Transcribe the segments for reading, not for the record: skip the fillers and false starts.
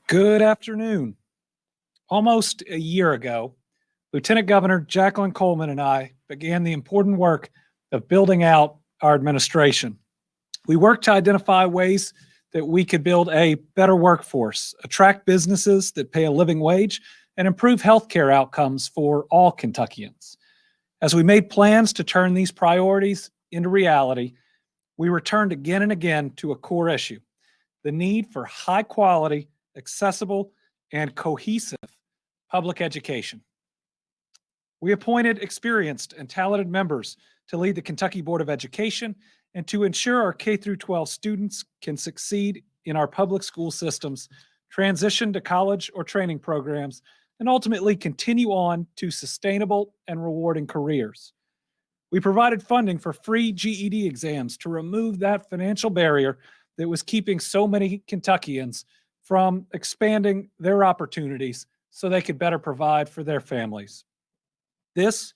Good afternoon. Almost a year ago, Lieutenant Governor Jacqueline Coleman and I began the important work of building out our administration. We worked to identify ways that we could build a better workforce, attract businesses that pay a living wage, and improve healthcare outcomes for all Kentuckians. As we made plans to turn these priorities into reality, we returned again and again to a core issue: the need for high quality, accessible, and cohesive public education. We appointed experienced and talented members to lead the Kentucky Board of Education and to ensure our K through 12 students can succeed in our public school systems, transition to college or training programs, and ultimately continue on to sustainable and rewarding careers. We provided funding for free GED exams to remove that financial barrier that was keeping so many Kentuckians from expanding their opportunities so they could better provide for their families. This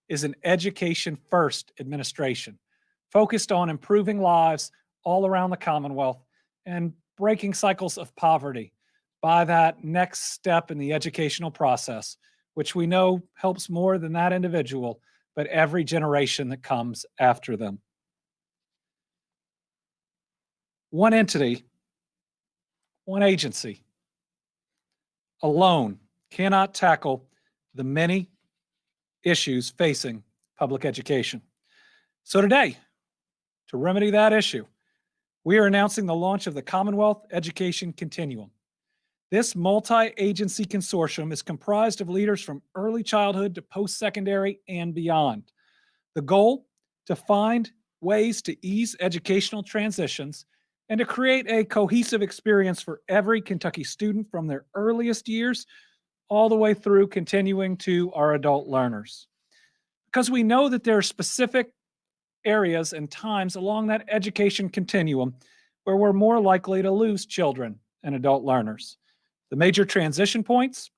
is an education-first administration focused on improving lives all around the Commonwealth and breaking cycles of poverty by that next step in the educational process, which we know helps more than that individual, but every generation that comes after them. One entity, one agency alone cannot tackle the many issues facing public education. So today, to remedy that issue, we are announcing the launch of the Commonwealth Education Continuum. This multi-agency consortium is comprised of leaders from early childhood to post-secondary and beyond. The goal: to find ways to ease educational transitions and to create a cohesive experience for every Kentucky student from their earliest years all the way through continuing to our adult learners. Because we know that there are specific areas and times along that education continuum where we're more likely to lose children and adult learners. The major transition points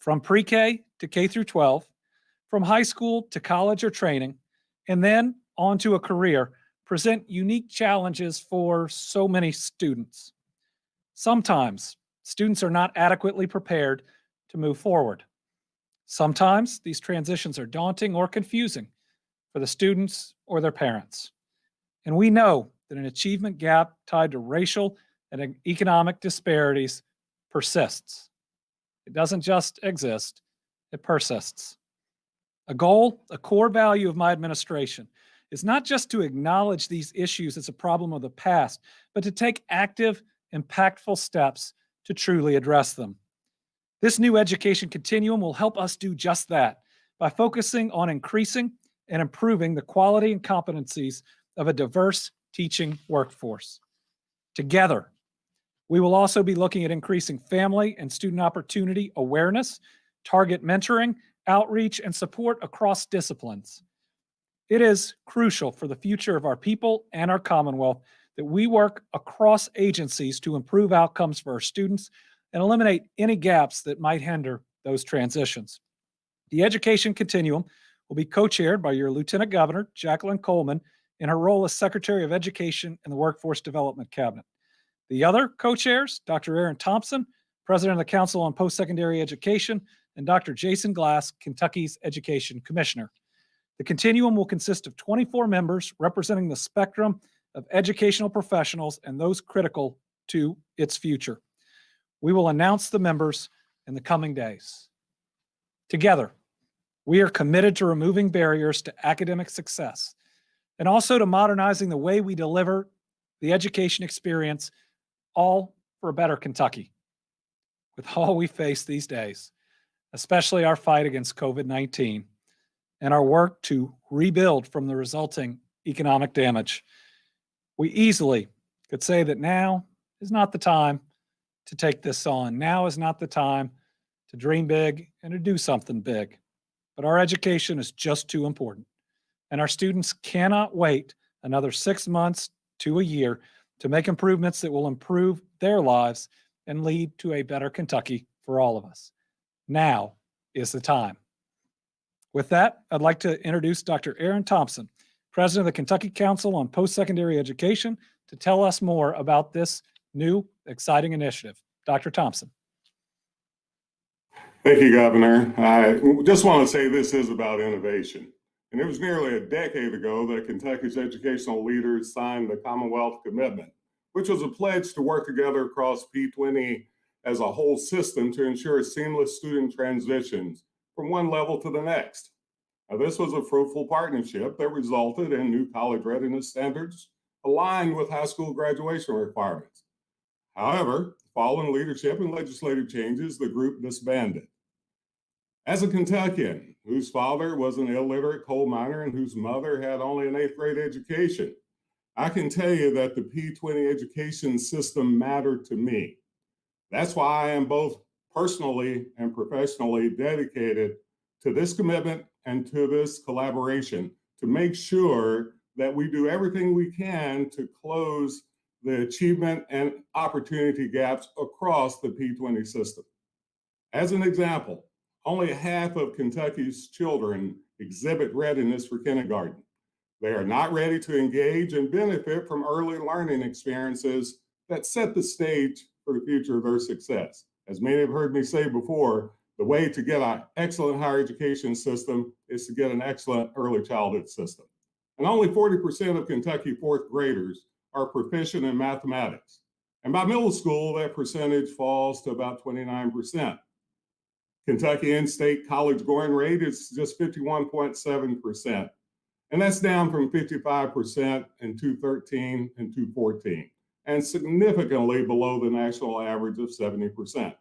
from pre-K to K through 12, from high school to college or training, and then on to a career present unique challenges for so many students. Sometimes students are not adequately prepared to move forward. Sometimes these transitions are daunting or confusing for the students or their parents. And we know that an achievement gap tied to racial and economic disparities persists. It doesn't just exist, it persists. A goal, a core value of my administration is not just to acknowledge these issues as a problem of the past, but to take active, impactful steps to truly address them. This new education continuum will help us do just that by focusing on increasing and improving the quality and competencies of a diverse teaching workforce. Together, we will also be looking at increasing family and student opportunity awareness, target mentoring, outreach, and support across disciplines. It is crucial for the future of our people and our Commonwealth that we work across agencies to improve outcomes for our students and eliminate any gaps that might hinder those transitions. The Education Continuum will be co-chaired by your Lieutenant Governor, Jacqueline Coleman, in her role as Secretary of Education in the Workforce Development Cabinet. The other co-chairs, Dr. Aaron Thompson, President of the Council on Post-Secondary Education, and Dr. Jason Glass, Kentucky's Education Commissioner. The Continuum will consist of 24 members representing the spectrum of educational professionals and those critical to its future. We will announce the members in the coming days. Together, we are committed to removing barriers to academic success and also to modernizing the way we deliver the education experience, all for a better Kentucky. With all we face these days, especially our fight against COVID-19 and our work to rebuild from the resulting economic damage, we easily could say that now is not the time to take this on. Now is not the time to dream big and to do something big. But our education is just too important. And our students cannot wait another 6 months to a year to make improvements that will improve their lives and lead to a better Kentucky for all of us. Now is the time. With that, I'd like to introduce Dr. Aaron Thompson, President of the Kentucky Council on Post-Secondary Education, to tell us more about this new, exciting initiative. Dr. Thompson. Thank you, Governor. I just want to say this is about innovation. And it was nearly a decade ago that Kentucky's educational leaders signed the Commonwealth Commitment, which was a pledge to work together across P20 as a whole system to ensure seamless student transitions from one level to the next. Now, this was a fruitful partnership that resulted in new college readiness standards aligned with high school graduation requirements. However, following leadership and legislative changes, the group disbanded. As a Kentuckian whose father was an illiterate coal miner and whose mother had only an 8th grade education, I can tell you that the P20 education system mattered to me. That's why I am both personally and professionally dedicated to this commitment and to this collaboration to make sure that we do everything we can to close the achievement and opportunity gaps across the P20 system. As an example, only half of Kentucky's children exhibit readiness for kindergarten. They are not ready to engage and benefit from early learning experiences that set the stage for the future of their success. As many have heard me say before, the way to get an excellent higher education system is to get an excellent early childhood system. And only 40% of Kentucky fourth graders are proficient in mathematics. And by middle school, that percentage falls to about 29%. Kentucky in-state college going rate is just 51.7%. And that's down from 55% in 2013 and 2014, and significantly below the national average of 70%.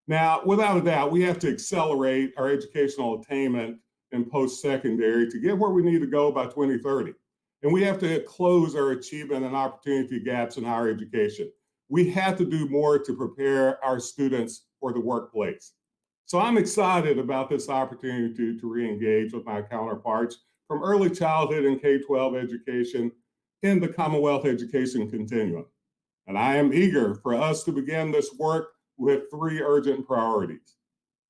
Now, without a doubt, we have to accelerate our educational attainment in post-secondary to get where we need to go by 2030. And we have to close our achievement and opportunity gaps in higher education. We have to do more to prepare our students for the workplace. So I'm excited about this opportunity to re-engage with my counterparts from early childhood and K-12 education in the Commonwealth education continuum. And I am eager for us to begin this work with 3 urgent priorities.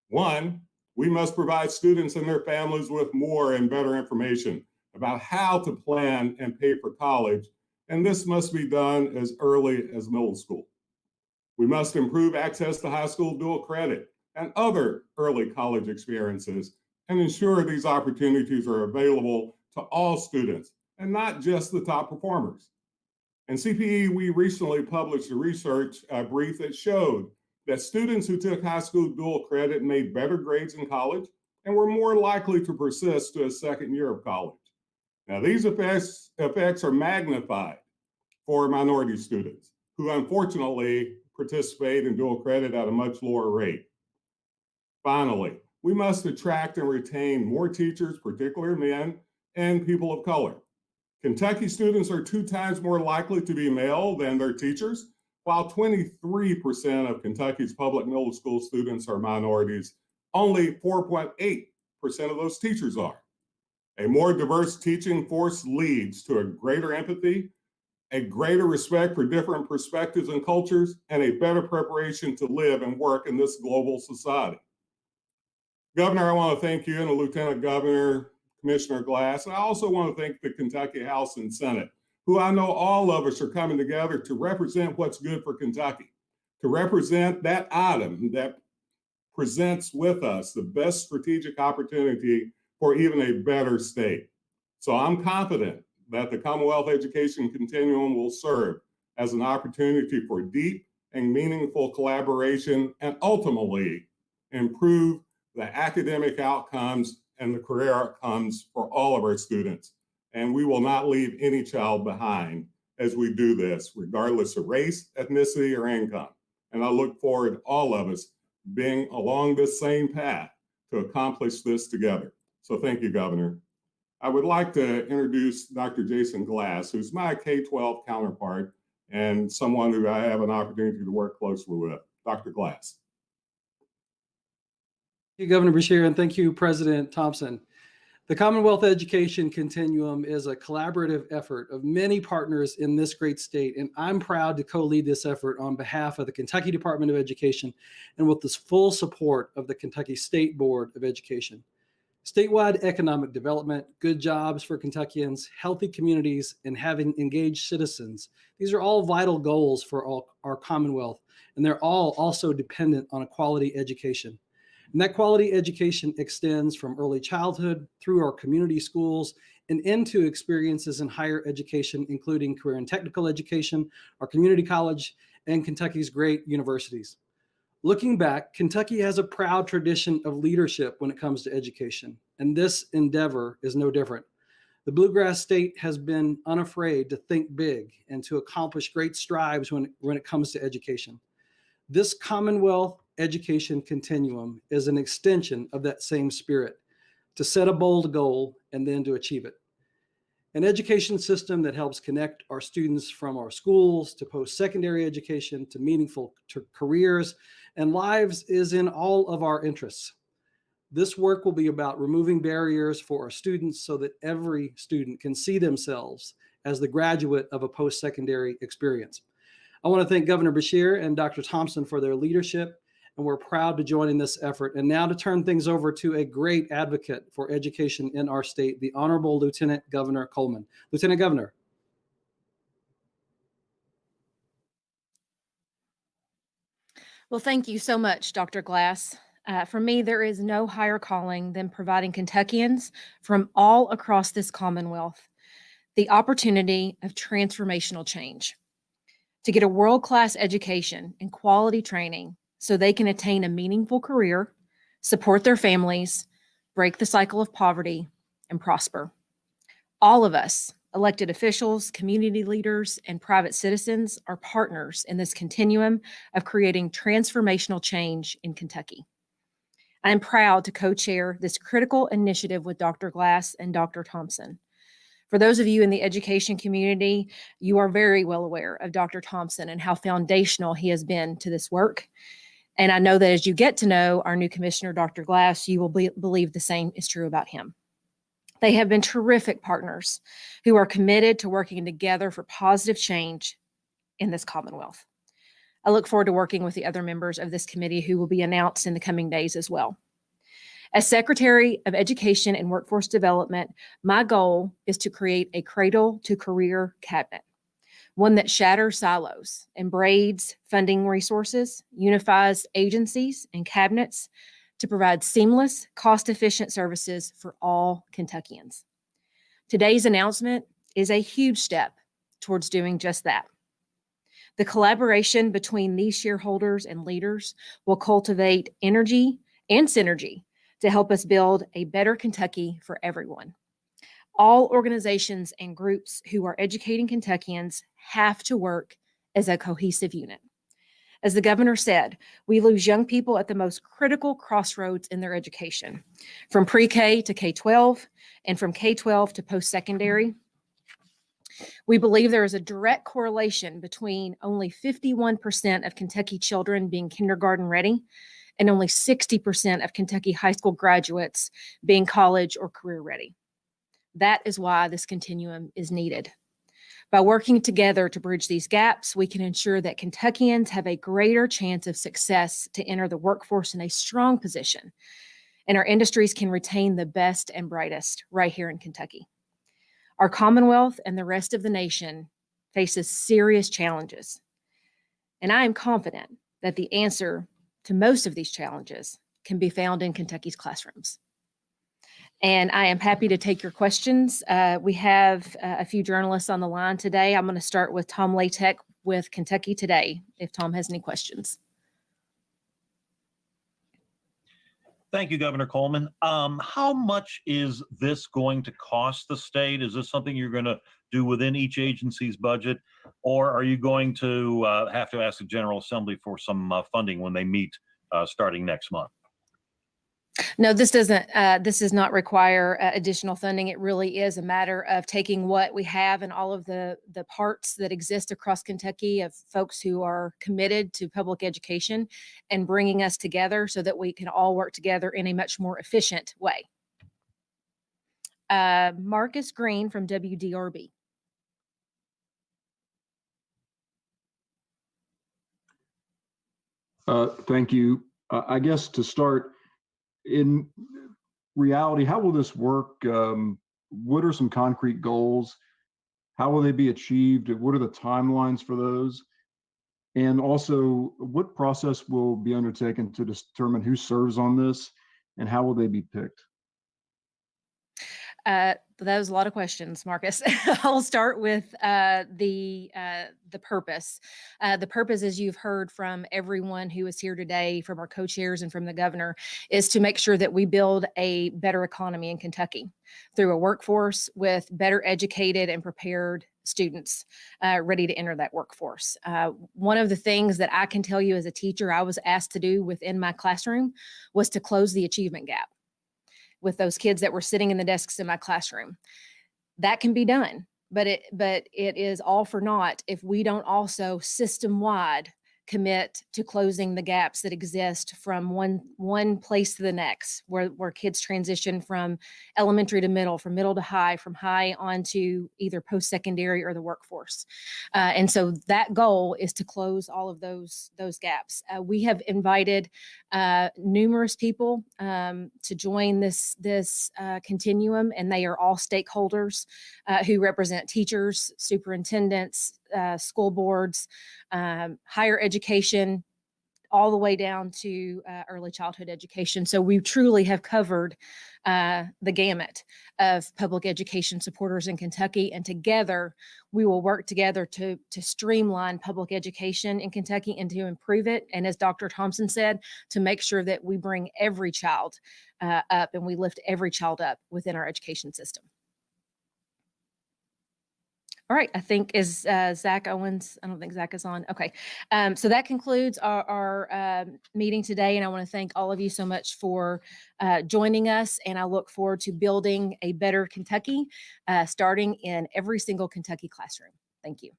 1, we must provide students and their families with more and better information about how to plan and pay for college, and this must be done as early as middle school. We must improve access to high school dual credit and other early college experiences and ensure these opportunities are available to all students and not just the top performers. In CPE, we recently published a research brief that showed that students who took high school dual credit made better grades in college and were more likely to persist to a second year of college. Now, these effects are magnified for minority students who unfortunately participate in dual credit at a much lower rate. Finally, we must attract and retain more teachers, particularly men and people of color. Kentucky students are 2 times more likely to be male than their teachers, while 23% of Kentucky's public middle school students are minorities. Only 4.8% of those teachers are. A more diverse teaching force leads to a greater empathy, a greater respect for different perspectives and cultures, and a better preparation to live and work in this global society. Governor, I want to thank you and the Lieutenant Governor, Commissioner Glass. And I also want to thank the Kentucky House and Senate, who I know all of us are coming together to represent what's good for Kentucky, to represent that item that presents with us the best strategic opportunity for even a better state. So I'm confident that the Commonwealth Education Continuum will serve as an opportunity for deep and meaningful collaboration and ultimately improve the academic outcomes and the career outcomes for all of our students. And we will not leave any child behind as we do this, regardless of race, ethnicity, or income. And I look forward to all of us being along this same path to accomplish this together. So thank you, Governor. I would like to introduce Dr. Jason Glass, who's my K-12 counterpart and someone who I have an opportunity to work closely with. Dr. Glass. Thank you, Governor Beshear, and thank you, President Thompson. The Commonwealth Education Continuum is a collaborative effort of many partners in this great state, and I'm proud to co-lead this effort on behalf of the Kentucky Department of Education and with the full support of the Kentucky State Board of Education. Statewide economic development, good jobs for Kentuckians, healthy communities, and having engaged citizens. These are all vital goals for our Commonwealth, and they're all also dependent on a quality education. And that quality education extends from early childhood through our community schools and into experiences in higher education, including career and technical education, our community college, and Kentucky's great universities. Looking back, Kentucky has a proud tradition of leadership when it comes to education, and this endeavor is no different. The Bluegrass State has been unafraid to think big and to accomplish great strides when it comes to education. This Commonwealth education continuum is an extension of that same spirit, to set a bold goal and then to achieve it. An education system that helps connect our students from our schools to post-secondary education to meaningful careers and lives is in all of our interests. This work will be about removing barriers for our students so that every student can see themselves as the graduate of a post-secondary experience. I want to thank Governor Beshear and Dr. Thompson for their leadership, and we're proud to join in this effort. And now to turn things over to a great advocate for education in our state, the Honorable Lieutenant Governor Coleman. Lieutenant Governor. Well, thank you so much, Dr. Glass. For me, there is no higher calling than providing Kentuckians from all across this Commonwealth the opportunity of transformational change, to get a world-class education and quality training so they can attain a meaningful career, support their families, break the cycle of poverty, and prosper. All of us, elected officials, community leaders, and private citizens, are partners in this continuum of creating transformational change in Kentucky. I am proud to co-chair this critical initiative with Dr. Glass and Dr. Thompson. For those of you in the education community, you are very well aware of Dr. Thompson and how foundational he has been to this work. And I know that as you get to know our new commissioner, Dr. Glass, you will believe the same is true about him. They have been terrific partners who are committed to working together for positive change in this Commonwealth. I look forward to working with the other members of this committee who will be announced in the coming days as well. As Secretary of Education and Workforce Development, my goal is to create a cradle-to-career cabinet, one that shatters silos and braids funding resources, unifies agencies and cabinets to provide seamless, cost-efficient services for all Kentuckians. Today's announcement is a huge step towards doing just that. The collaboration between these shareholders and leaders will cultivate energy and synergy to help us build a better Kentucky for everyone. All organizations and groups who are educating Kentuckians have to work as a cohesive unit. As the governor said, we lose young people at the most critical crossroads in their education, from pre-K to K-12 and from K-12 to post-secondary. We believe there is a direct correlation between only 51% of Kentucky children being kindergarten ready and only 60% of Kentucky high school graduates being college or career ready. That is why this continuum is needed. By working together to bridge these gaps, we can ensure that Kentuckians have a greater chance of success to enter the workforce in a strong position, and our industries can retain the best and brightest right here in Kentucky. Our Commonwealth and the rest of the nation faces serious challenges, and I am confident that the answer to most of these challenges can be found in Kentucky's classrooms. And I am happy to take your questions. We have a few journalists on the line today. I'm going to start with Tom Latek with Kentucky Today, if Tom has any questions. Thank you, Governor Coleman. How much is this going to cost the state? Is this something you're going to do within each agency's budget, or are you going to have to ask the General Assembly for some funding when they meet starting next month? No, this doesn't. This does not require additional funding. It really is a matter of taking what we have and all of the parts that exist across Kentucky of folks who are committed to public education and bringing us together so that we can all work together in a much more efficient way. Marcus Green from WDRB. Thank you. I guess to start, in reality, how will this work? What are some concrete goals? How will they be achieved? What are the timelines for those? And also, what process will be undertaken to determine who serves on this, and how will they be picked? That was a lot of questions, Marcus. I'll start with the purpose. The purpose, as you've heard from everyone who is here today, from our co-chairs and from the governor, is to make sure that we build a better economy in Kentucky through a workforce with better educated and prepared students ready to enter that workforce. One of the things that I can tell you as a teacher I was asked to do within my classroom was to close the achievement gap with those kids that were sitting in the desks in my classroom. That can be done, but it is all for naught if we don't also system-wide commit to closing the gaps that exist from one place to the next, where kids transition from elementary to middle, from middle to high, from high onto either post-secondary or the workforce. And so that goal is to close all of those gaps. We have invited numerous people to join this continuum, and they are all stakeholders who represent teachers, superintendents, school boards, higher education, all the way down to early childhood education. So we truly have covered the gamut of public education supporters in Kentucky, and together we will work together to streamline public education in Kentucky and to improve it. And as Dr. Thompson said, to make sure that we bring every child up and we lift every child up within our education system. All right, I think is Zach Owens. I don't think Zach is on. Okay, so that concludes our meeting today, and I want to thank all of you so much for joining us, and I look forward to building a better Kentucky, starting in every single Kentucky classroom. Thank you.